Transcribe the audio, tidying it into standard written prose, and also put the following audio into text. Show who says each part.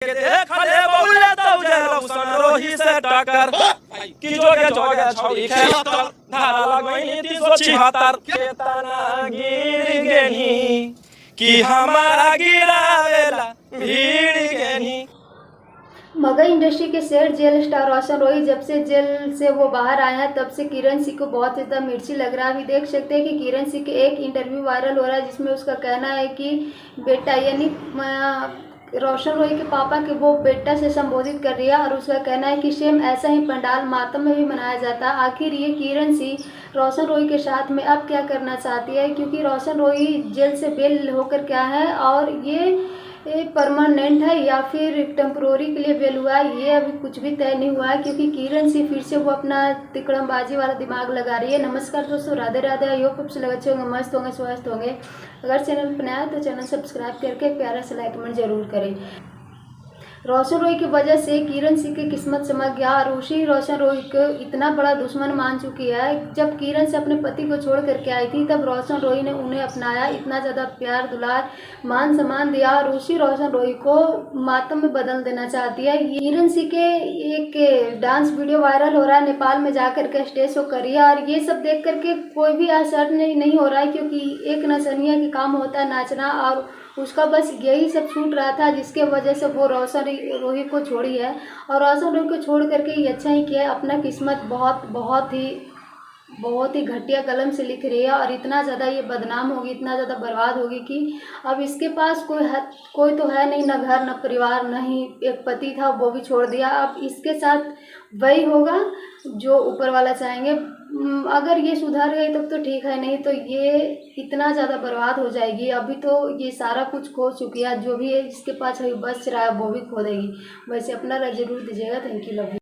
Speaker 1: खले बौले तौजे रौशन रोही से टक्कर की जोगे जोगे छौरी खेलत धारा लगैनी 376 केतना गिर गेनी कि हमारा गिरावेला भीड़ गेनी।
Speaker 2: मगही इंडस्ट्री के सेठ जेल स्टार रोशन रोही जब से जेल से वो बाहर आया है तब से किरण सिंह को बहुत ज़्यादा मिर्ची लग रहा है। अभी देख सकते हैं कि किरण सिंह के एक इंटरव्यू वायरल हो रहा है जिसमें उसका कहना है कि बेटा यानी रोशन रोही के पापा के वो बेटा से संबोधित कर रही है और उसका कहना है कि सेम ऐसा ही पंडाल मातम में भी मनाया जाता है। आखिर ये किरण सिंह रोशन रोही के साथ में अब क्या करना चाहती है, क्योंकि रोशन रोही जेल से बेल होकर क्या है और ये परमानेंट है या फिर टेम्प्रोरी के लिए बेल हुआ है, ये अभी कुछ भी तय नहीं हुआ है। क्योंकि किरण सिंह फिर से वो अपना तिकड़मबाजी वाला दिमाग लगा रही है। नमस्कार दोस्तों, राधे राधे। आई होप आप सब अच्छे होंगे, मस्त होंगे, स्वस्थ होंगे। अगर चैनल पर नया है तो चैनल सब्सक्राइब करके प्यारा सा लाइक कमेंट जरूर करें। रोशन रोही की वजह से किरण सिंह की किस्मत चमक गया और उसी रोशन रोही को इतना बड़ा दुश्मन मान चुकी है। जब किरण से अपने पति को छोड़ करके आई थी तब रोशन रोही ने उन्हें अपनाया, इतना ज़्यादा प्यार दुलार मान सम्मान दिया और उसी रोशन रोही को मातम में बदल देना चाहती है। किरण सिंह के एक डांस वीडियो वायरल हो रहा है, नेपाल में जाकर के स्टेज शो करी है और ये सब देख करके कोई भी असर नहीं हो रहा है, क्योंकि एक नचनिया के काम होता है नाचना और उसका बस यही सब छूट रहा था जिसके वजह से वो रोशन रोही को छोड़ी है। और रोशन रोही को छोड़ करके ये अच्छा ही किया है। अपना किस्मत बहुत ही घटिया कलम से लिख रही है और इतना ज़्यादा ये बदनाम होगी, इतना ज़्यादा बर्बाद होगी कि अब इसके पास कोई तो है नहीं, ना घर ना परिवार, ना ही एक पति था वो भी छोड़ दिया। अब इसके साथ वही होगा जो ऊपर वाला चाहेंगे। अगर ये सुधर गई तब तो ठीक है, नहीं तो ये इतना ज़्यादा बर्बाद हो जाएगी। अभी तो ये सारा कुछ खो चुकी है, जो भी है जिसके पास अभी बच रहा है वो भी खो देगी। वैसे अपना राय जरूर दीजिएगा। Thank you, love you.